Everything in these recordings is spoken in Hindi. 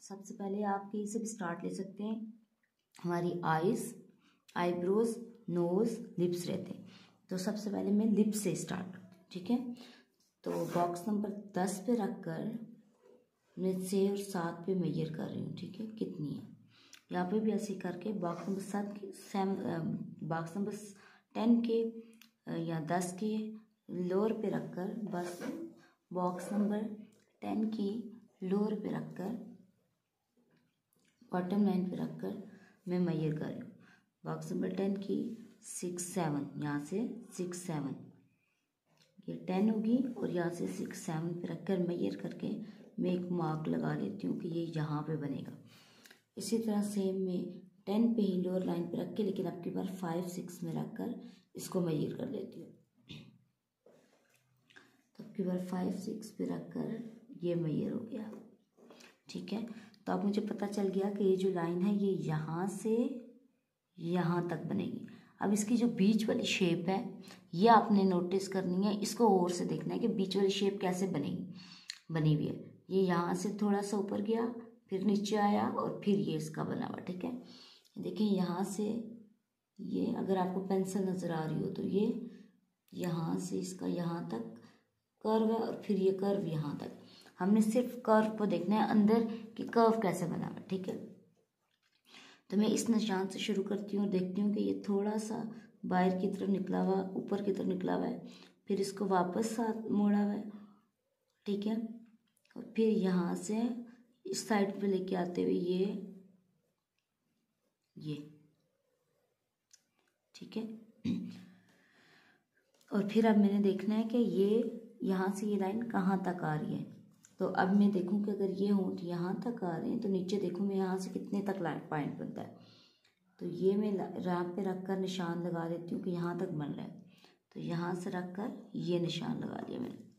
सबसे पहले आप कहीं से भी स्टार्ट ले सकते हैं। हमारी आईज, आईब्रोज, नोज, लिप्स रहते हैं। तो सबसे पहले मैं लिप्स से स्टार्ट, ठीक है। तो बॉक्स नंबर 10 पे रखकर मैं 6 और 7 पे मेजर कर रही हूँ, ठीक है, कितनी है। यहाँ पे भी ऐसे करके बॉक्स नंबर 7 के बॉक्स नंबर 10 के या 10 के लोअर पे रखकर, बस बॉक्स नंबर 10 की लोअर पे रखकर, बॉटम लाइन पे रखकर मैं मेजर कर रही हूँ। बॉक्स नंबर 10 की 6 7, यहाँ से 6 7, ये 10 होगी और यहाँ से 6 7 पे रखकर मेजर करके मैं एक मार्क लगा लेती हूँ कि ये यहाँ पे बनेगा। इसी तरह सेम मैं 10 पे ही लोअर लाइन पे रख के, लेकिन अब की बार 5 6 में रखकर इसको मेजर कर लेती हूँ। तो अब की बार 5 6 पे रखकर ये मेजर हो गया, ठीक है। तो अब मुझे पता चल गया कि ये जो लाइन है ये यहाँ से यहाँ तक बनेगी। अब इसकी जो बीच वाली शेप है ये आपने नोटिस करनी है, इसको और से देखना है कि बीच वाली शेप कैसे बनी हुई है। ये यहाँ से थोड़ा सा ऊपर गया, फिर नीचे आया और फिर ये इसका बना हुआ, ठीक है। देखिए यहाँ से ये, अगर आपको पेंसिल नज़र आ रही हो तो ये यहाँ से इसका यहाँ तक कर्व है और फिर ये कर्व यहाँ तक। हमने सिर्फ कर्व को देखना है, अंदर कि कर्व कैसे बना हुआ है, ठीक है। तो मैं इस निशान से शुरू करती हूँ और देखती हूँ कि ये थोड़ा सा बाहर की तरफ निकला हुआ, ऊपर की तरफ निकला हुआ है, फिर इसको वापस साथ मोड़ा हुआ है, ठीक है। और फिर यहाँ से इस साइड पे लेके आते हुए ये ठीक है। और फिर अब मैंने देखना है कि ये यहाँ से ये लाइन कहाँ तक आ रही है। तो अब मैं देखूँ कि अगर ये होंठ यहाँ तक आ रहे हैं तो नीचे देखूँ मैं यहाँ से कितने तक लाइन पॉइंट बनता है। तो ये मैं यहाँ पे रख कर निशान लगा देती हूँ कि यहाँ तक बन रहा है। तो यहाँ से रख कर ये निशान लगा लिया मैंने।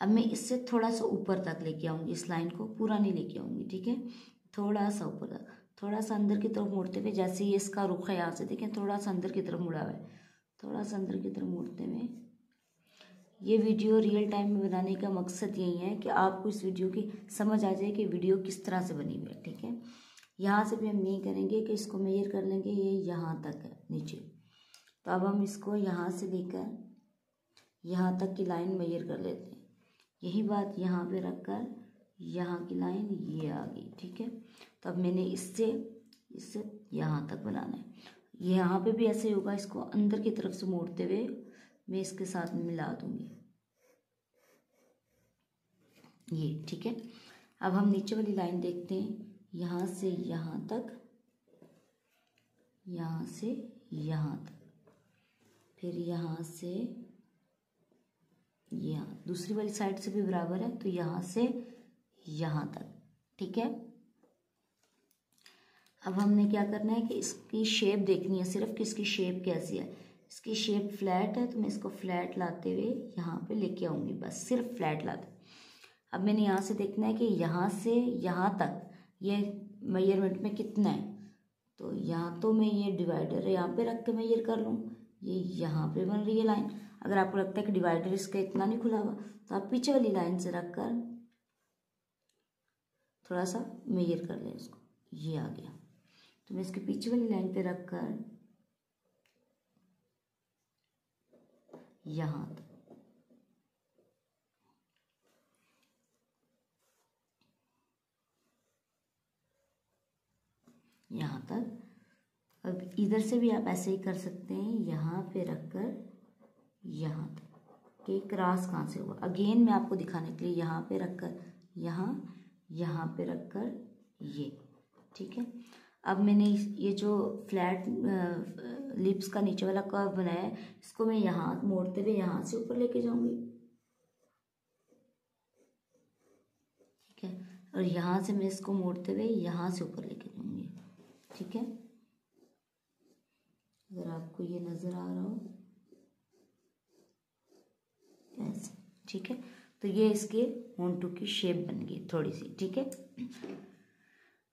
अब मैं इससे थोड़ा सा ऊपर तक लेके आऊँगी, इस लाइन को पूरा नहीं लेके आऊँगी, ठीक है। थोड़ा सा ऊपर तक, थोड़ा सा अंदर की तरफ मोड़ते हुए, जैसे ये इसका रुख है यहाँ से देखें थोड़ा सा अंदर की तरफ मुड़ा हुआ है, थोड़ा सा अंदर की तरफ मोड़ते हुए। ये वीडियो रियल टाइम में बनाने का मकसद यही है कि आपको इस वीडियो की समझ आ जाए कि वीडियो किस तरह से बनी हुई है, ठीक है। यहाँ से भी हम नहीं करेंगे कि इसको मेजर कर लेंगे, ये यहाँ तक है नीचे। तो अब हम इसको यहाँ से लेकर यहाँ तक की लाइन मेजर कर लेते हैं। यही बात यहाँ पे रखकर यहाँ की लाइन ये आ गई, ठीक है। तो अब मैंने इससे यहाँ तक बनाना है। यहाँ पे भी ऐसे होगा, इसको अंदर की तरफ से मोड़ते हुए मैं इसके साथ में मिला दूंगी, ये ठीक है। अब हम नीचे वाली लाइन देखते हैं, यहाँ से यहाँ तक, यहाँ से यहाँ तक, फिर यहाँ से यहाँ, दूसरी वाली साइड से भी बराबर है, तो यहाँ से यहाँ तक, ठीक है। अब हमने क्या करना है कि इसकी शेप देखनी है सिर्फ कि इसकी शेप कैसी है। इसकी शेप फ्लैट है तो मैं इसको फ्लैट लाते हुए यहाँ पे लेके आऊँगी, बस सिर्फ फ्लैट लाते। अब मैंने यहाँ से देखना है कि यहाँ से यहाँ तक ये मेजरमेंट में कितना है। तो यहाँ तो मैं ये डिवाइडर यहाँ पे रख के मेजर कर लूँ, ये यहाँ पे बन रही है लाइन। अगर आपको लगता है कि डिवाइडर इसका इतना नहीं खुला हुआ तो आप पीछे वाली लाइन से रख कर थोड़ा सा मेजर कर लें इसको, ये आ गया। तो मैं इसके पीछे वाली लाइन पे रख कर यहाँ तक, यहाँ तक। अब इधर से भी आप ऐसे ही कर सकते हैं, यहाँ पे रखकर यहाँ तक कि क्रॉस कहाँ से हुआ। अगेन मैं आपको दिखाने के लिए यहाँ पे रखकर यहाँ पे रखकर ये, ठीक है। अब मैंने ये जो फ्लैट लिप्स का नीचे वाला कर्व बनाया है, इसको मैं यहाँ मोड़ते हुए यहाँ से ऊपर लेके जाऊंगी, ठीक है। और यहाँ से मैं इसको मोड़ते हुए यहाँ से ऊपर लेके जाऊंगी, ठीक है। अगर आपको ये नज़र आ रहा हो ऐसे, ठीक है। तो ये इसके होंठों की शेप बन गई थोड़ी सी, ठीक है।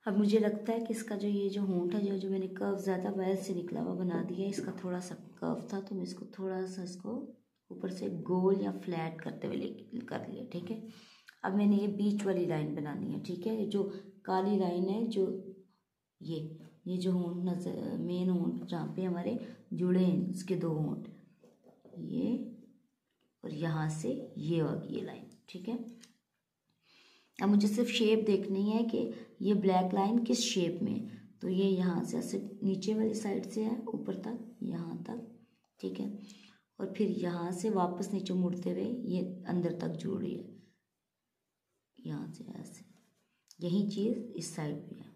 अब मुझे लगता है कि इसका जो ये जो होंठ है, जो मैंने कर्व ज़्यादा बाहर से निकला हुआ बना दिया है, इसका थोड़ा सा कर्व था तो मैं इसको थोड़ा सा इसको ऊपर से गोल या फ्लैट करते हुए कर लिया, ठीक है। अब मैंने ये बीच वाली लाइन बनानी है, ठीक है। जो काली लाइन है, जो ये जो होंठ नजर, मेन होंठ जहाँ पे हमारे जुड़े हैं, इसके दो होंठ, ये और यहाँ से ये होगी ये लाइन, ठीक है। अब मुझे सिर्फ शेप देखनी है कि ये ब्लैक लाइन किस शेप में है। तो ये यहाँ से ऐसे नीचे वाली साइड से है ऊपर तक, यहाँ तक, ठीक है। और फिर यहाँ से वापस नीचे मुड़ते हुए ये अंदर तक जुड़ रही है, यहाँ से ऐसे। यही चीज़ इस साइड भी है,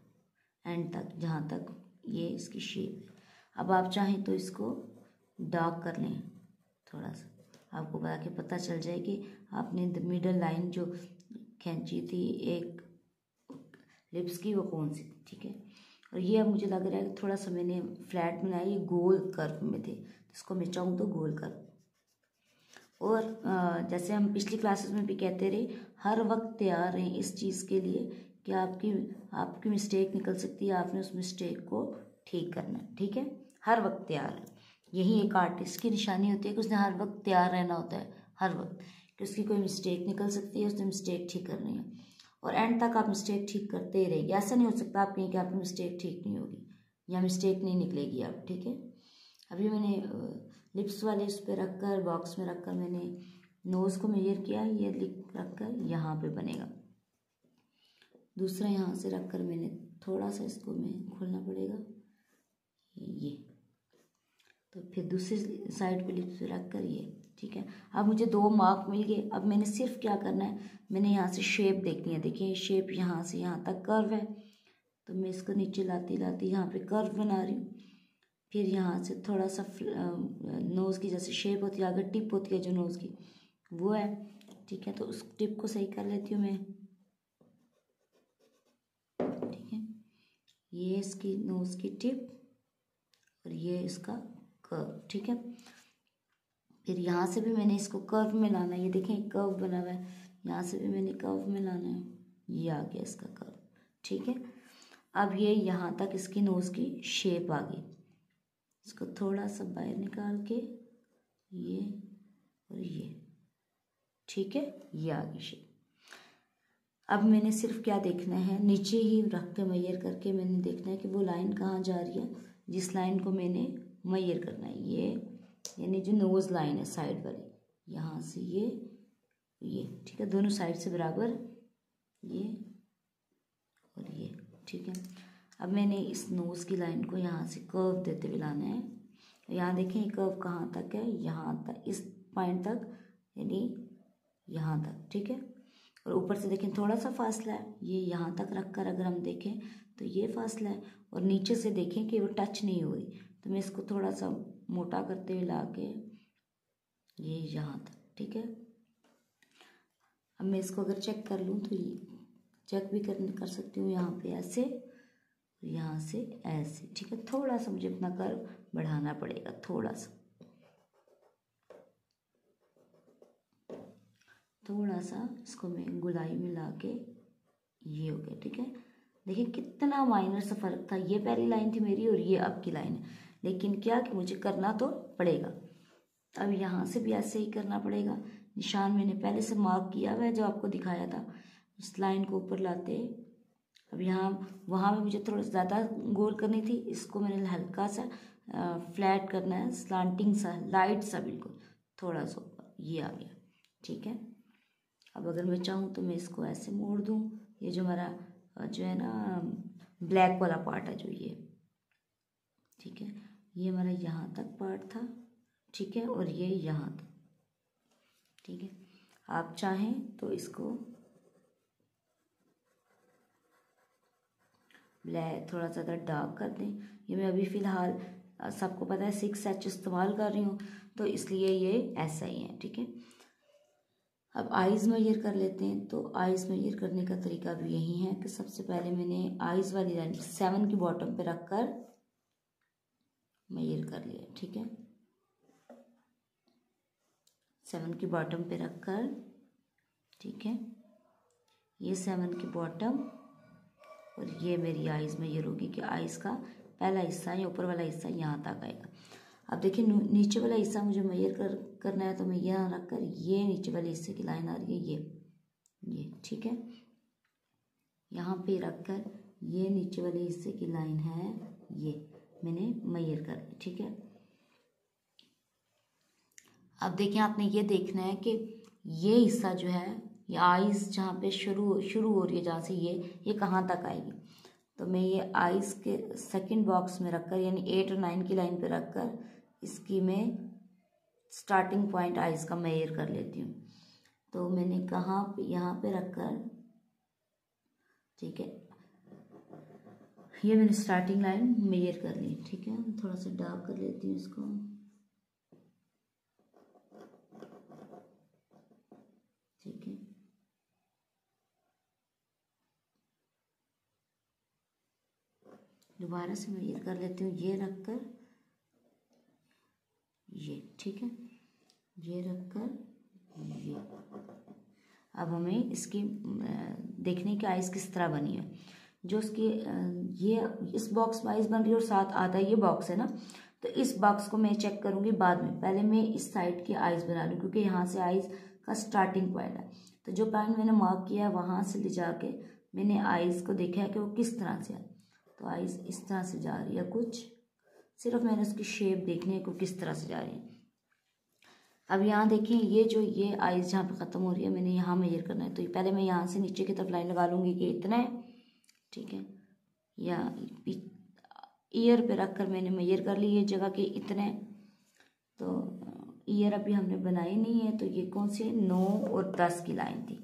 एंड तक, जहाँ तक ये इसकी शेप है। अब आप चाहें तो इसको डार्क कर लें थोड़ा सा, आपको पता चल जाए कि आपने मिडल लाइन जो खींची थी एक लिप्स की, वो कौन सी थी, ठीक है। और ये अब मुझे लग रहा है कि थोड़ा सा मैंने फ्लैट बनाया, ये गोल कर्व में थे, इसको मैं चाहूँ तो गोल कर्व। और जैसे हम पिछली क्लासेस में भी कहते रहे, हर वक्त तैयार रहें इस चीज़ के लिए कि आपकी मिस्टेक निकल सकती है, आपने उस मिस्टेक को ठीक करना है, ठीक है। हर वक्त तैयार है, यही एक आर्टिस्ट की निशानी होती है कि उसने हर वक्त तैयार रहना होता है, हर वक्त, कि उसकी कोई मिस्टेक निकल सकती है, उसने मिस्टेक ठीक करनी है। और एंड तक आप मिस्टेक ठीक करते ही रहेंगे। ऐसा नहीं हो सकता आप कहें कि आपकी मिस्टेक ठीक नहीं होगी या मिस्टेक नहीं निकलेगी आप, ठीक है। अभी मैंने लिप्स वाले उस पर रख कर, बॉक्स में रख कर मैंने नोज़ को मेजर किया, ये लिख रख कर यहाँ पे बनेगा। दूसरा यहाँ से रख कर मैंने थोड़ा सा इसको मैं खोलना पड़ेगा, ये। तो फिर दूसरी साइड पे लिप्स पे रख कर ये, ठीक है। अब मुझे 2 मार्क मिल गए। अब मैंने सिर्फ क्या करना है, मैंने यहाँ से शेप देखनी है। देखिए शेप यहाँ से यहाँ तक कर्व है, तो मैं इसको नीचे लाती लाती यहाँ पे कर्व बना रही हूँ। फिर यहाँ से थोड़ा सा नोज़ की जैसे शेप होती है, अगर टिप होती है जो नोज़ की, वो है, ठीक है। तो उस टिप को सही कर लेती हूँ मैं, ठीक है। ये इसकी नोज़ की टिप और ये इसका कर्व, ठीक है। फिर यहाँ से भी मैंने इसको कर्व में लाना है, ये देखें कर्व बना हुआ है, यहाँ से भी मैंने कर्व में लाना है, ये आ गया इसका कर्व, ठीक है। अब ये यहाँ तक इसकी नोज़ की शेप आ गई, इसको थोड़ा सा बाहर निकाल के ये और ये, ठीक है, ये आ गई शेप। अब मैंने सिर्फ क्या देखना है, नीचे ही रख के मेजर करके मैंने देखना है कि वो लाइन कहाँ जा रही है, जिस लाइन को मैंने मेजर करना है, ये यानी जो नोज़ लाइन है साइड वाली, यहाँ से ये, ठीक है, दोनों साइड से बराबर, ये और ये, ठीक है। अब मैंने इस नोज़ की लाइन को यहाँ से कर्व देते हुए लाना है। यहाँ देखें ये कर्व कहाँ तक है, यहाँ तक, इस पॉइंट तक, यानी यहाँ तक, ठीक है। और ऊपर से देखें थोड़ा सा फासला है, ये यहाँ तक रख कर अगर हम देखें तो ये फासला है, और नीचे से देखें कि वो टच नहीं हो रही, तो मैं इसको थोड़ा सा मोटा करते हुए ला के ये यहाँ तक, ठीक है। अब मैं इसको अगर चेक कर लूँ तो ये चेक भी कर सकती हूँ, यहाँ पे ऐसे, यहाँ से ऐसे, ठीक है। थोड़ा सा मुझे अपना कर्व बढ़ाना पड़ेगा, थोड़ा सा इसको मैं गुलाई में ला के, ये हो गया, ठीक है। देखिए कितना माइनर सा फर्क था, ये पहली लाइन थी मेरी और ये अब की लाइन है, लेकिन क्या कि मुझे करना तो पड़ेगा। अब यहाँ से भी ऐसे ही करना पड़ेगा, निशान मैंने पहले से मार्क किया हुआ है जो आपको दिखाया था, इस लाइन को ऊपर लाते। अब यहाँ वहाँ में मुझे थोड़ा ज़्यादा गोल करनी थी, इसको मैंने हल्का सा फ्लैट करना है, स्लांटिंग सा, लाइट सा, बिल्कुल थोड़ा सा ऊपर, ये आ गया, ठीक है। अब अगर मैं चाहूँ तो मैं इसको ऐसे मोड़ दूँ, ये जो हमारा जो है ना ब्लैक वाला पार्ट है जो ये, ठीक है, ये हमारा यहाँ तक पार्ट था, ठीक है, और ये यहाँ तक, ठीक है। आप चाहें तो इसको ब्लैक थोड़ा ज़्यादा डार्क कर दें। ये मैं अभी फ़िलहाल सबको पता है 6H इस्तेमाल कर रही हूँ, तो इसलिए ये ऐसा ही है, ठीक है। अब आइज़ मेजर कर लेते हैं। तो आइज़ मेजर करने का तरीका भी यही है कि सबसे पहले मैंने आइज़ वाली लाइन 7 की बॉटम पे रख कर मेजर कर लिया, ठीक है। 7 की बॉटम पे रख कर, ठीक है, ये 7 की बॉटम, और ये मेरी आइज़ मेजर होगी कि आइज़ का पहला हिस्सा या ऊपर वाला हिस्सा यहाँ तक आएगा। अब देखिए नीचे वाला हिस्सा मुझे मेजर करना है, तो मैं यहाँ रख कर, ये नीचे वाले हिस्से की लाइन आ रही है, ये ये ठीक है। यहाँ पे रखकर ये नीचे वाले हिस्से की लाइन है, ये मैंने मेजर कर ली, ठीक है। अब देखिए आपने ये देखना है कि ये हिस्सा जो है, ये आइज़ जहाँ पे शुरू हो रही है, जहाँ से ये कहाँ तक आएगी। तो मैं ये आइज़ के सेकंड बॉक्स में रखकर, यानी 8 और 9 की लाइन पे रखकर इसकी मैं स्टार्टिंग पॉइंट आइज़ का मेजर कर लेती हूँ। तो मैंने कहाँ पे, यहाँ पे रखकर, ठीक है, ये मैंने स्टार्टिंग लाइन मेजर कर ली, ठीक है। थोड़ा सा डार्क कर लेती हूँ इसको, ठीक है। दोबारा से मेजर कर लेती हूँ, ये रखकर, ये ठीक है, ये रखकर ये। अब हमें इसकी देखने की आइज़ किस तरह बनी है। जो उसकी ये इस बॉक्स में आइज़ बन रही है और साथ आधा ये बॉक्स है ना, तो इस बॉक्स को मैं चेक करूँगी बाद में। पहले मैं इस साइड की आइज़ बना लूँ, क्योंकि यहाँ से आइज़ का स्टार्टिंग पॉइंट है। तो जो पॉइंट मैंने मार्क किया है वहाँ से ले जाके मैंने आइज़ को देखा है कि वो किस तरह से है। तो आइज़ इस तरह से जा रही है कुछ, सिर्फ मैंने उसकी शेप देखनी है कि किस तरह से जा रही है। अब यहाँ देखिए, ये आइज़ जहाँ पे ख़त्म हो रही है, मैंने यहाँ मेजर करना है। तो पहले मैं यहाँ से नीचे की तरफ लाइन लगा लूँगी कि इतना है, ठीक है। या ईयर पे रख कर मैंने मेजर कर ली ये जगह कि इतना है। तो ईयर अभी हमने बनाई नहीं है, तो ये कौन सी 9 और 10 की लाइन थी,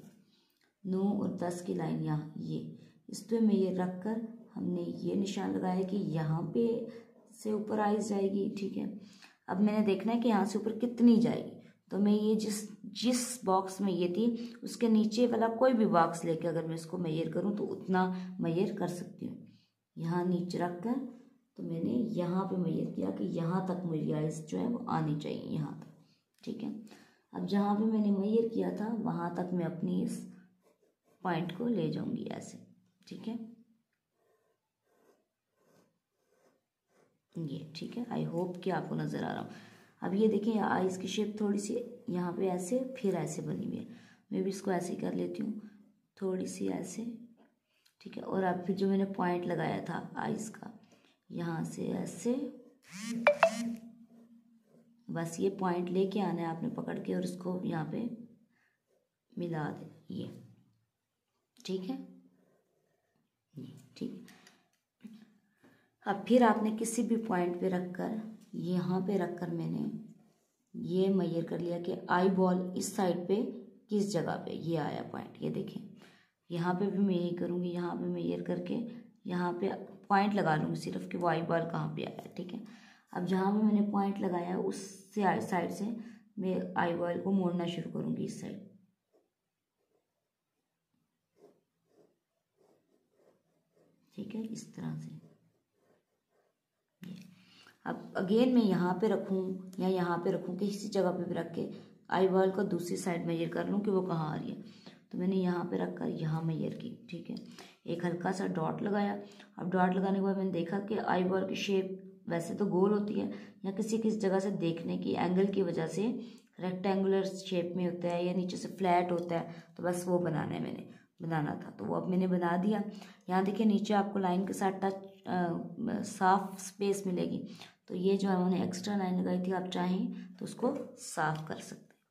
9 और 10 की लाइन यहाँ, ये इस पर मेजर रख कर हमने ये निशान लगाया कि यहाँ पे से ऊपर आइज़ जाएगी, ठीक है। अब मैंने देखना है कि यहाँ से ऊपर कितनी जाएगी। तो मैं ये जिस बॉक्स में ये थी उसके नीचे वाला कोई भी बॉक्स लेके अगर मैं इसको मेजर करूँ तो उतना मेजर कर सकती हूँ। यहाँ नीचे रख कर तो मैंने यहाँ पे मेजर किया कि यहाँ तक मेरी आइज़ जो है वो आनी चाहिए, यहाँ तक, ठीक है। अब जहाँ पे मैंने मेजर किया था वहाँ तक मैं अपनी इस पॉइंट को ले जाऊँगी ऐसे, ठीक है। ये ठीक है, आई होप कि आपको नज़र आ रहा हूँ। अब ये देखिए आइज़ की शेप थोड़ी सी यहाँ पे ऐसे फिर ऐसे बनी हुई है, मैं भी इसको ऐसे ही कर लेती हूँ, थोड़ी सी ऐसे, ठीक है। और अब फिर जो मैंने पॉइंट लगाया था आइज़ का, यहाँ से ऐसे, बस ये पॉइंट लेके आना है आपने पकड़ के और इसको यहाँ पे मिला दे, ये ठीक है, ये ठीक। अब फिर आपने किसी भी पॉइंट पे रखकर, यहाँ पे रखकर मैंने ये मेजर कर लिया कि आई बॉल इस साइड पे किस जगह पे ये आया पॉइंट। ये देखें, यहाँ पे भी मैं यही करूँगी, यहाँ पे मेजर करके यहाँ पे पॉइंट लगा लूँगी सिर्फ कि वो आई बॉल कहाँ पे आया, ठीक है। अब जहाँ भी मैंने पॉइंट लगाया उससे साइड से मैं आई बॉल को मोड़ना शुरू करूँगी इस साइड, ठीक है, इस तरह से। अब अगेन मैं यहाँ पे रखूँ या यहाँ पे रखूँ, किसी जगह पे भी रख के आई बॉल को दूसरी साइड मेजर कर लूँ कि वो कहाँ आ रही है। तो मैंने यहाँ पे रख कर यहाँ मेजर की, ठीक है, एक हल्का सा डॉट लगाया। अब डॉट लगाने के बाद मैंने देखा कि आई बॉल की शेप वैसे तो गोल होती है, या किसी जगह से देखने की एंगल की वजह से रेक्टेंगुलर शेप में होता है या नीचे से फ्लैट होता है, तो बस वो बनाना है, मैंने बनाना था तो वो अब मैंने बना दिया। यहाँ देखिए नीचे आपको लाइन के साथ टच साफ स्पेस मिलेगी, तो ये जो हमने एक्स्ट्रा लाइन लगाई थी आप चाहें तो उसको साफ कर सकते हैं,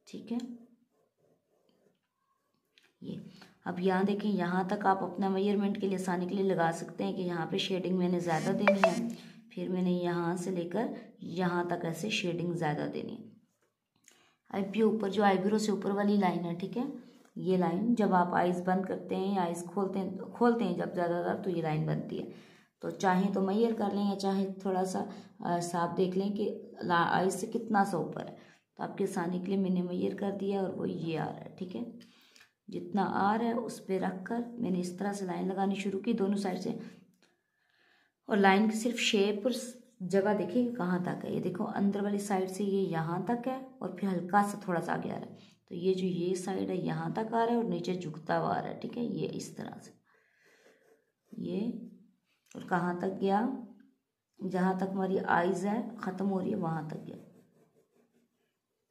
ठीक है। ये अब यहाँ देखें, यहाँ तक आप अपना मेजरमेंट के लिए आसानी के लिए लगा सकते हैं कि यहाँ पे शेडिंग मैंने ज़्यादा देनी है, फिर मैंने यहाँ से लेकर यहाँ तक ऐसे शेडिंग ज़्यादा देनी है। अब ये ऊपर जो आईब्रो से ऊपर वाली लाइन है, ठीक है, ये लाइन जब आप आइज़ बंद करते हैं या आइज़ खोलते हैं जब ज़्यादातर, तो ये लाइन बनती है। तो चाहें तो मेजर कर लें या चाहे थोड़ा सा साफ देख लें कि आइज़ से कितना सा ऊपर है। तो आपके आसानी के लिए मैंने मेजर कर दिया और वो ये आ रहा है, ठीक है। जितना आ रहा है उस पर रख कर मैंने इस तरह से लाइन लगानी शुरू की दोनों साइड से, और लाइन की सिर्फ शेप और जगह देखिए कहाँ तक है। ये देखो अंदर वाली साइड से ये यहाँ तक है और फिर हल्का सा थोड़ा सा आगे आ रहा है, तो ये जो ये साइड है यहाँ तक आ रहा है और नीचे झुकता हुआ आ रहा है, ठीक है। ये इस तरह से ये, और कहाँ तक गया, जहाँ तक हमारी आइज़ है ख़त्म हो रही है वहाँ तक गया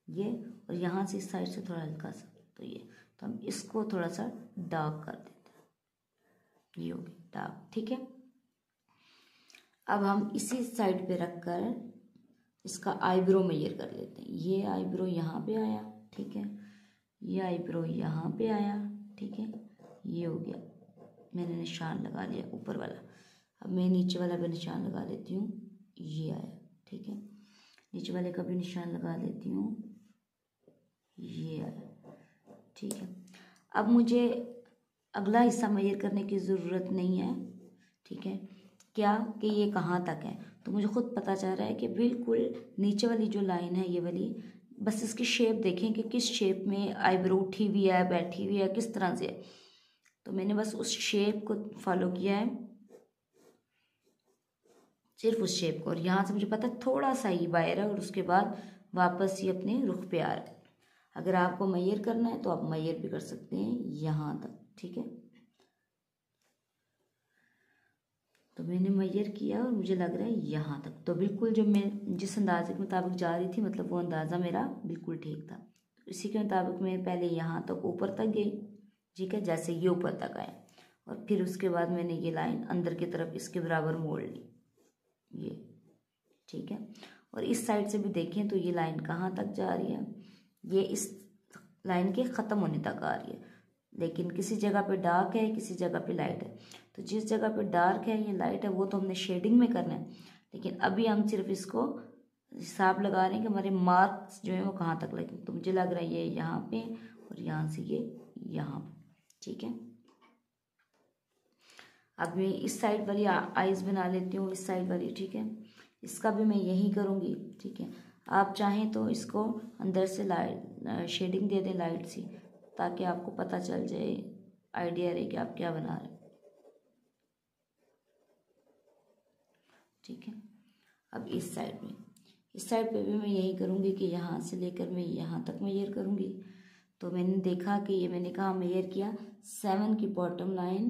ये, और यहाँ से इस साइड से थोड़ा हल्का सा, तो ये, तो हम इसको थोड़ा सा डार्क कर देते हैं, ये हो गया डार्क। ठीक है, अब हम इसी साइड पे रखकर इसका आईब्रो मेजर कर लेते हैं। ये आईब्रो यहाँ पे आया, ठीक है, ये आईब्रो यहाँ पे आया, ठीक है, ये हो गया, मैंने निशान लगा लिया ऊपर वाला। अब मैं नीचे वाला भी निशान लगा लेती हूँ, ये आया, ठीक है, नीचे वाले का भी निशान लगा लेती हूँ, ये आया, ठीक है। अब मुझे अगला हिस्सा मेजर करने की ज़रूरत नहीं है, ठीक है, क्या कि ये कहाँ तक है, तो मुझे खुद पता चल रहा है कि बिल्कुल नीचे वाली जो लाइन है ये वाली, बस इसकी शेप देखें कि किस शेप में आईब्रो उठी हुई है, बैठी हुई है, किस तरह से है। तो मैंने बस उस शेप को फॉलो किया है, सिर्फ उस शेप को, और यहाँ से मुझे पता है थोड़ा सा ही बाहर है और उसके बाद वापस ही अपने रुख पे आ रहा है। अगर आपको मैयर करना है तो आप मैयर भी कर सकते हैं यहाँ तक, ठीक है। तो मैंने मैयर किया और मुझे लग रहा है यहाँ तक, तो बिल्कुल जो मैं जिस अंदाजे के मुताबिक जा रही थी, मतलब वो अंदाज़ा मेरा बिल्कुल ठीक था। तो इसी के मुताबिक मैं पहले यहाँ तक ऊपर तक गई, ठीक है, जैसे ये ऊपर तक आया, और फिर उसके बाद मैंने ये लाइन अंदर की तरफ इसके बराबर मोड़ ली, ये, ठीक है। और इस साइड से भी देखें तो ये लाइन कहाँ तक जा रही है, ये इस लाइन के ख़त्म होने तक आ रही है, लेकिन किसी जगह पे डार्क है, किसी जगह पे लाइट है। तो जिस जगह पे डार्क है या लाइट है वो तो हमने शेडिंग में करना है, लेकिन अभी हम सिर्फ इसको हिसाब लगा रहे हैं कि हमारे मार्क्स जो है वो कहाँ तक लगे। तो मुझे लग रहा है ये यहाँ पे और यहाँ से ये यहाँ पे, ठीक है। अब मैं इस साइड वाली आईज बना लेती हूँ, इस साइड वाली, ठीक है, इसका भी मैं यही करूँगी, ठीक है। आप चाहें तो इसको अंदर से लाइट शेडिंग दे दें लाइट सी, ताकि आपको पता चल जाए, आइडिया रहे कि आप क्या बना रहे हैं, ठीक है। अब इस साइड पे भी मैं यही करूँगी कि यहाँ से लेकर मैं यहाँ तक मेजर करूँगी। तो मैंने देखा कि ये मैंने कहा मेजर किया 7 की बॉटम लाइन,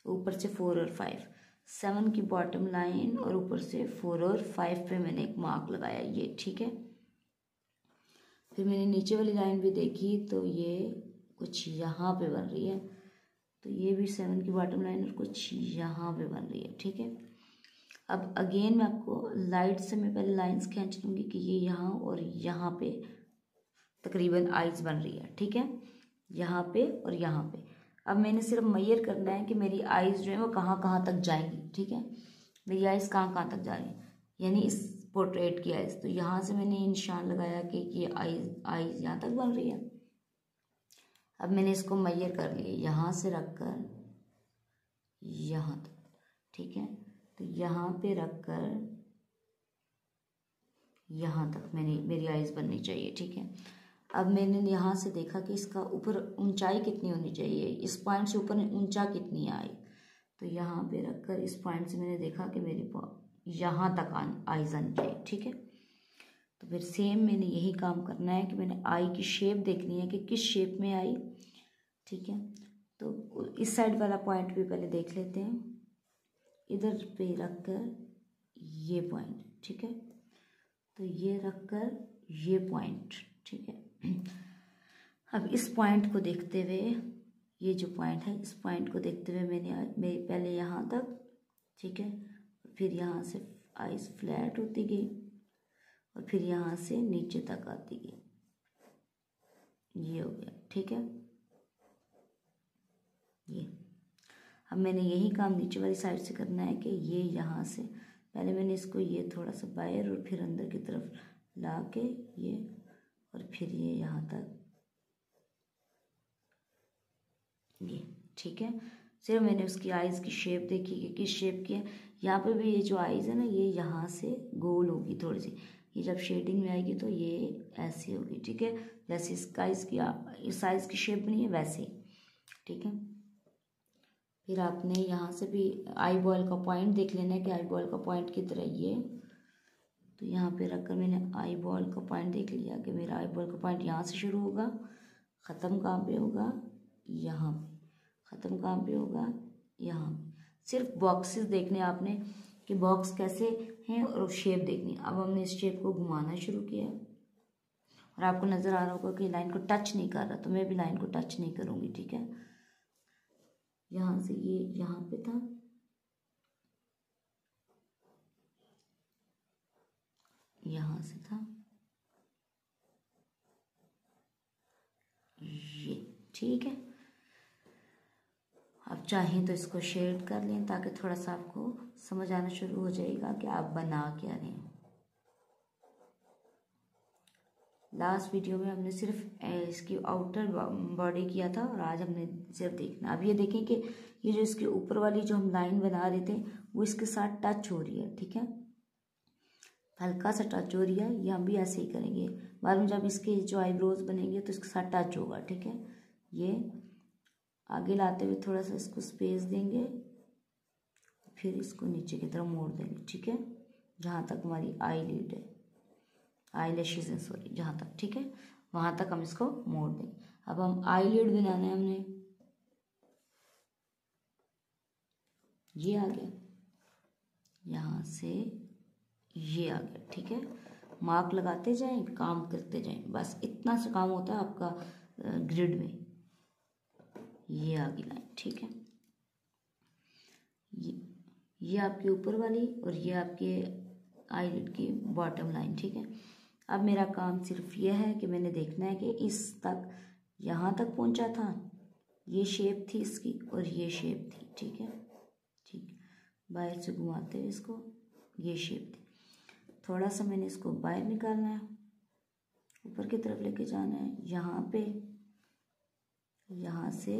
ऊपर से 4 और 5, 7 की बॉटम लाइन और ऊपर से 4 और 5 पे मैंने एक मार्क लगाया, ये, ठीक है। फिर मैंने नीचे वाली लाइन भी देखी तो ये कुछ यहाँ पे बन रही है, तो ये भी 7 की बॉटम लाइन और कुछ यहाँ पे बन रही है, ठीक है। अब अगेन मैं आपको लाइट से मैं पहले लाइंस खींच लूँगी कि ये यहाँ और यहाँ पे तकरीबन आइज बन रही है, ठीक है, यहाँ पे और यहाँ पे। अब मैंने सिर्फ मेजर करना है कि मेरी आइज जो है वो कहाँ कहाँ तक जाएंगी, ठीक है, मेरी आइज कहाँ कहाँ तक जा रही है, यानी इस पोर्ट्रेट की आइज। तो यहाँ से मैंने निशान लगाया कि ये आइज यहाँ तक बन रही है। अब मैंने इसको मेजर कर लिया, यहाँ से रखकर यहाँ तक, ठीक है। तो यहाँ पे रखकर यहाँ तक मेरी आइज बननी चाहिए, ठीक है। अब मैंने यहाँ से देखा कि इसका ऊपर ऊंचाई कितनी होनी चाहिए, इस पॉइंट से ऊपर ऊंचा कितनी आई, तो यहाँ पे रखकर इस पॉइंट से मैंने देखा कि मेरी यहाँ तक आइज आनी चाहिए, ठीक है। तो फिर सेम मैंने यही काम करना है कि मैंने आई की शेप देखनी है कि किस शेप में आई, ठीक है। तो इस साइड वाला पॉइंट भी पहले देख लेते हैं, इधर पे रखकर ये पॉइंट, ठीक है, तो ये रखकर ये पॉइंट, ठीक है। अब इस पॉइंट को देखते हुए, ये जो पॉइंट है इस पॉइंट को देखते हुए मैं पहले यहाँ तक, ठीक है, फिर यहाँ से आइज फ्लैट होती गई और फिर यहाँ से नीचे तक आती गई, ये हो गया, ठीक है। ये अब मैंने यही काम नीचे वाली साइड से करना है कि ये यहाँ से पहले मैंने इसको ये थोड़ा सा बाहर और फिर अंदर की तरफ ला के ये, और फिर ये यहाँ तक, ये, ठीक है। सिर्फ मैंने उसकी आइज़ की शेप देखी कि किस शेप की है। यहाँ पे भी ये जो आइज़ है ना ये यहाँ से गोल होगी थोड़ी सी, ये जब शेडिंग में आएगी तो ये ऐसी होगी, ठीक है, जैसे इस आइज़ की शेप बनी है वैसे ही, ठीक है। फिर आपने यहाँ से भी आई बॉल का पॉइंट देख लेना है कि आई बॉल का पॉइंट की तरह ये, तो यहाँ पे रखकर मैंने आई बॉल का पॉइंट देख लिया कि मेरा आई बॉल का पॉइंट यहाँ से शुरू होगा, ख़त्म कहाँ पे होगा, यहाँ पे, ख़त्म कहाँ पे होगा, यहाँ पे। सिर्फ बॉक्सेस देखने आपने कि बॉक्स कैसे हैं और शेप देखनी। अब हमने इस शेप को घुमाना शुरू किया और आपको नज़र आ रहा होगा कि लाइन को टच नहीं कर रहा, तो मैं भी लाइन को टच नहीं करूँगी। ठीक है, यहाँ से ये यहाँ पे था, यहाँ से था ये। ठीक है, आप चाहें तो इसको शेड कर लें ताकि थोड़ा सा आपको समझ आना शुरू हो जाएगा कि आप बना क्या रहे हैं। लास्ट वीडियो में हमने सिर्फ इसकी आउटर बॉडी किया था और आज हमने सिर्फ देखना। अब ये देखें कि ये जो इसके ऊपर वाली जो हम लाइन बना रहे थे वो इसके साथ टच हो रही है। ठीक है, हल्का सा टच हो रही है, ये हम भी ऐसे ही करेंगे। बाद में जब इसके जो आईब्रोज बनेंगे तो इसके साथ टच होगा। ठीक है, ये आगे लाते हुए थोड़ा सा इसको स्पेस देंगे, फिर इसको नीचे की तरफ मोड़ देंगे। ठीक है, जहाँ तक हमारी आई लिड है, आई लैशेज है सॉरी, जहाँ तक, ठीक है, वहाँ तक हम इसको मोड़ देंगे। अब हम आई लिड बनाना है हमने, ये आ गया, यहाँ से ये आ गया। ठीक है, मार्क लगाते जाएं, काम करते जाएं, बस इतना सा काम होता है आपका ग्रिड में। ये आ गई लाइन। ठीक है, ये आपके ऊपर वाली और ये आपके आईलिड की बॉटम लाइन। ठीक है, अब मेरा काम सिर्फ ये है कि मैंने देखना है कि इस तक यहाँ तक पहुँचा था, ये शेप थी इसकी और ये शेप थी। ठीक है, ठीक है, बाहर से घुमाते हुए इसको, ये शेप थी। थोड़ा सा मैंने इसको बाहर निकालना है, ऊपर की तरफ लेके जाना है, यहाँ पे, यहाँ से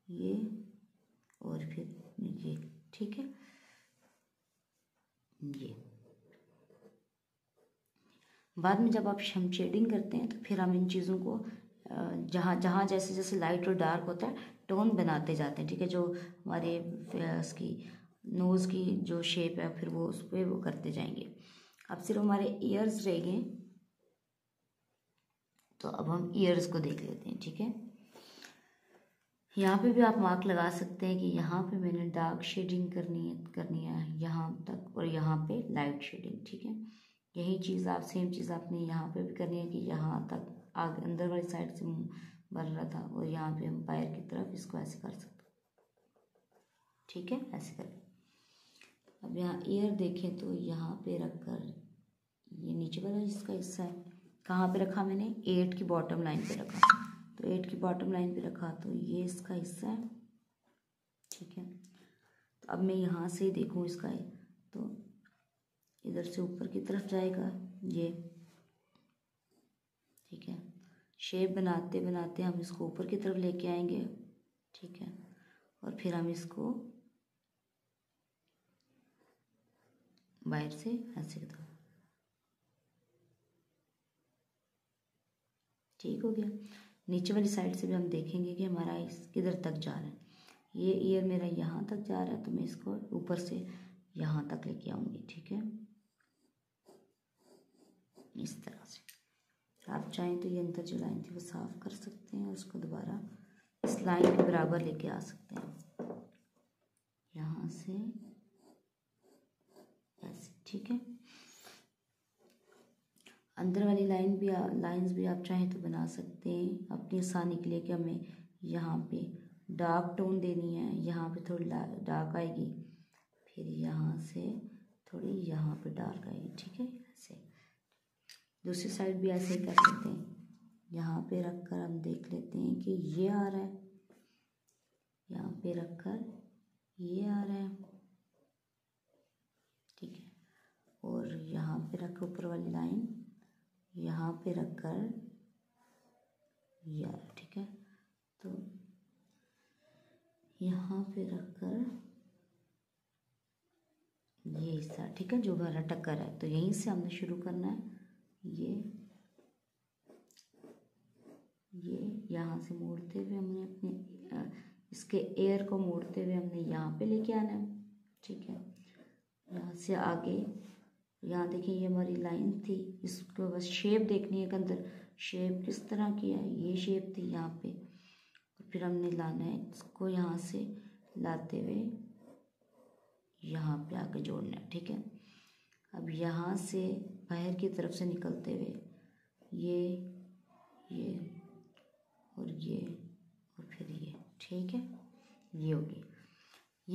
ये और फिर ये। ठीक है, ये बाद में जब आप हम शेडिंग करते हैं तो फिर हम इन चीज़ों को जहाँ जहाँ जैसे जैसे लाइट और डार्क होता है टोन बनाते जाते हैं। ठीक है, जो हमारे उसकी नोज़ की जो शेप है फिर वो उस पर वो करते जाएंगे। अब सिर्फ हमारे ईयर्स रह गए, तो अब हम ईयर्स को देख लेते हैं। ठीक है, यहाँ पे भी आप मार्क लगा सकते हैं कि यहाँ पे मैंने डार्क शेडिंग करनी है यहाँ तक, और यहाँ पे लाइट शेडिंग। ठीक है, यही चीज़ आप सेम चीज़ आपने यहाँ पे भी करनी है कि यहाँ तक आगे अंदर वाली साइड से बन रहा था और यहाँ पे हम पैर की तरफ इसको ऐसे कर सकते हैं। ठीक है, ऐसे करें। अब यहाँ ईयर देखें तो यहाँ पे रख कर, ये नीचे वाला इसका हिस्सा है, कहाँ पे रखा मैंने, 8 की बॉटम लाइन पे रखा, तो 8 की बॉटम लाइन पे रखा, तो ये इसका हिस्सा है। ठीक है, तो अब मैं यहाँ से देखूँ इसका है तो इधर से ऊपर की तरफ जाएगा ये। ठीक है, शेप बनाते बनाते हम इसको ऊपर की तरफ लेके आएंगे। ठीक है, और फिर हम इसको बाहर से ऐसे की तरफ, ठीक हो गया। नीचे वाली साइड से भी हम देखेंगे कि हमारा इस किधर तक जा रहा है। ये ईयर मेरा यहाँ तक जा रहा है, तो मैं इसको ऊपर से यहाँ तक लेके आऊँगी। ठीक है, इस तरह से आप चाहें तो ये अंदर जो लाइन थी वो साफ कर सकते हैं और उसको दोबारा इस लाइन के बराबर लेके आ सकते हैं, यहाँ से ऐसे। ठीक है, अंदर वाली लाइंस भी आप चाहें तो बना सकते हैं अपनी आसानी के लिए कि हमें यहाँ पे डार्क टोन देनी है, यहाँ पे थोड़ी डार्क आएगी, फिर यहाँ से थोड़ी यहाँ पे डार्क आएगी। ठीक है, ऐसे दूसरी साइड भी ऐसे ही कर सकते हैं। यहाँ पे रख कर हम देख लेते हैं कि ये आ रहा है, यहाँ पे रख कर ये आ रहा है। ठीक है, और यहाँ पे रख ऊपर वाली लाइन यहाँ पे रख कर ये आ रहा है। ठीक है, तो यहाँ पे रख कर ये हिस्सा, ठीक है, जो हमारा टक्कर है, तो यहीं से हमने शुरू करना है। ये यहाँ से मोड़ते हुए हमने अपने इसके एयर को मोड़ते हुए हमने यहाँ पे लेके आना है। ठीक है, यहाँ से आगे, यहाँ देखिए ये हमारी लाइन थी, इसको बस शेप देखनी है कि अंदर शेप किस तरह की है। ये शेप थी यहाँ पे, और फिर हमने लाना है इसको यहाँ से लाते हुए यहाँ पे आके जोड़ना है, ठीक है। अब यहाँ से बाहर की तरफ से निकलते हुए ये और फिर ये, ठीक है। ये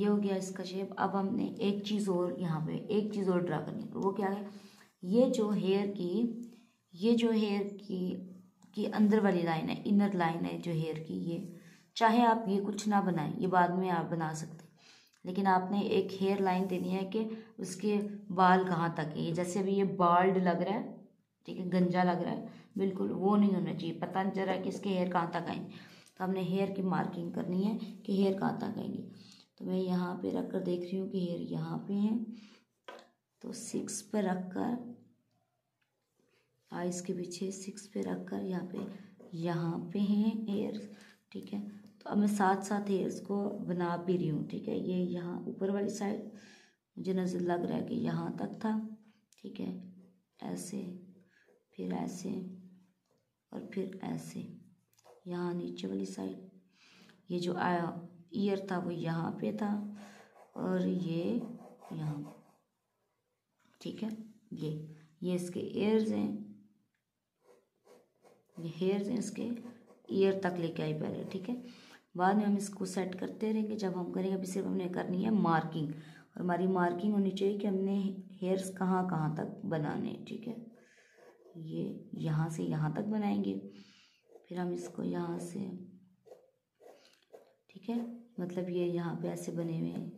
हो गया इसका शेप। अब हमने एक चीज़ और यहाँ पे एक चीज़ और ड्रा करनी है, तो वो क्या है, ये जो हेयर की अंदर वाली लाइन है, इनर लाइन है जो हेयर की, ये चाहे आप ये कुछ ना बनाएं, ये बाद में आप बना सकते हैं, लेकिन आपने एक हेयर लाइन देनी है कि उसके बाल कहाँ तक है। जैसे अभी ये बाल्ड लग रहा है, ठीक है, गंजा लग रहा है, बिल्कुल वो नहीं होना चाहिए, पता नहीं चल रहा है कि इसके हेयर कहाँ तक आएंगे। तो हमने हेयर की मार्किंग करनी है कि हेयर कहाँ तक आएंगे। तो मैं यहाँ पे रख कर देख रही हूँ कि हेयर यहाँ पे है, तो 6 पे रख कर आइस के पीछे 6 पे रख कर यहाँ पे हैं हेयर, ठीक है। तो अब मैं साथ साथ हेयर्स को बना भी रही हूँ, ठीक है। ये यहाँ ऊपर वाली साइड मुझे नज़र लग रहा है कि यहाँ तक था, ठीक है, ऐसे, फिर ऐसे और फिर ऐसे। यहाँ नीचे वाली साइड ये जो ईयर था वो यहाँ पे था और ये यहाँ, ठीक है। ये इसके ईयर्स हैं, ये हेयर्स हैं इसके, ईयर तक लेके आई पहले, ठीक है। बाद में हम इसको सेट करते रहेंगे जब हम करेंगे। अभी सिर्फ हमने करनी है मार्किंग, और हमारी मार्किंग होनी चाहिए कि हमने हेयर्स कहाँ कहाँ तक बनाने, ठीक है। ये यहाँ से यहाँ तक बनाएंगे, फिर हम इसको यहाँ से, ठीक है, मतलब ये यहाँ पे ऐसे बने हुए हैं,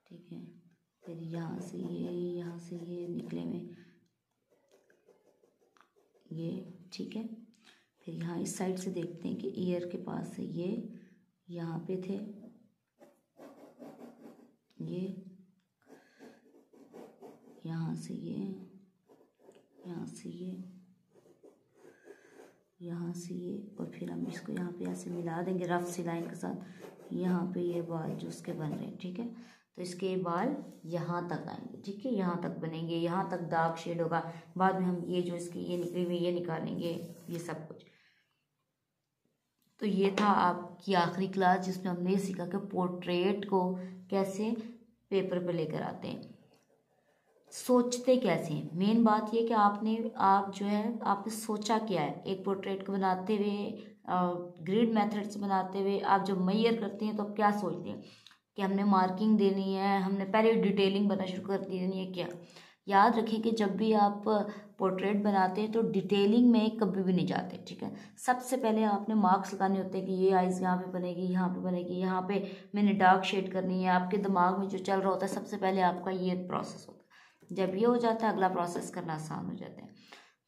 ठीक है। फिर यहाँ से ये निकले हुए ये, ठीक है। फिर यहाँ इस साइड से देखते हैं कि ईयर के पास से ये यहाँ पे थे, ये यहाँ से ये, यहाँ से ये, यहाँ से ये, और फिर हम इसको यहाँ पे ऐसे मिला देंगे रफ सी लाइन के साथ। यहाँ पे ये बाल जो उसके बन रहे हैं, ठीक है। तो इसके बाल यहाँ तक आएंगे, ठीक है, यहाँ तक बनेंगे, यहाँ तक डार्क शेड होगा। बाद में हम ये जो इसकी ये निकली हुई ये निकालेंगे, ये सब कुछ। तो ये था आपकी आखिरी क्लास जिसमें हमने ये सीखा कि पोर्ट्रेट को कैसे पेपर पे लेकर आते हैं, सोचते कैसे हैं। मेन बात ये कि आपने सोचा क्या है। एक पोर्ट्रेट को बनाते हुए ग्रिड मेथड से बनाते हुए आप जब मेजर करते हैं तो आप क्या सोचते हैं कि हमने मार्किंग देनी है, हमने पहले डिटेलिंग बनना शुरू कर देनी है क्या। याद रखें कि जब भी आप पोर्ट्रेट बनाते हैं तो डिटेलिंग में कभी भी नहीं जाते, ठीक है। सबसे पहले आपने मार्क्स लगाने होते हैं कि ये आइज़ यहाँ पे बनेगी, यहाँ पे बनेगी, यहाँ पे मैंने डार्क शेड करनी है। आपके दिमाग में जो चल रहा होता है सबसे पहले आपका ये प्रोसेस होता है। जब ये हो जाता है अगला प्रोसेस करना आसान हो जाता है।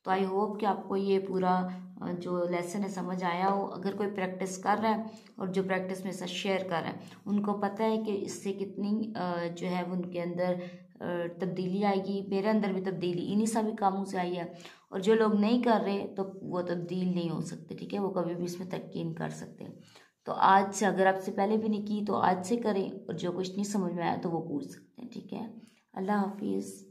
तो आई होप कि आपको ये पूरा जो लेसन है समझ आया हो। अगर कोई प्रैक्टिस कर रहा है और जो प्रैक्टिस मेरे साथ शेयर कर रहा है उनको पता है कि इससे कितनी जो है उनके अंदर तब्दीली आएगी। मेरे अंदर भी तब्दीली इन्हीं सभी कामों से आई है, और जो लोग नहीं कर रहे तो वो तब्दील नहीं हो सकते, ठीक है, वो कभी भी इसमें तरक्की नहीं कर सकते। तो आज से अगर आपसे पहले भी नहीं की तो आज से करें, और जो कुछ नहीं समझ में आया तो वो पूछ सकते हैं, ठीक है। अल्लाह हाफिज़।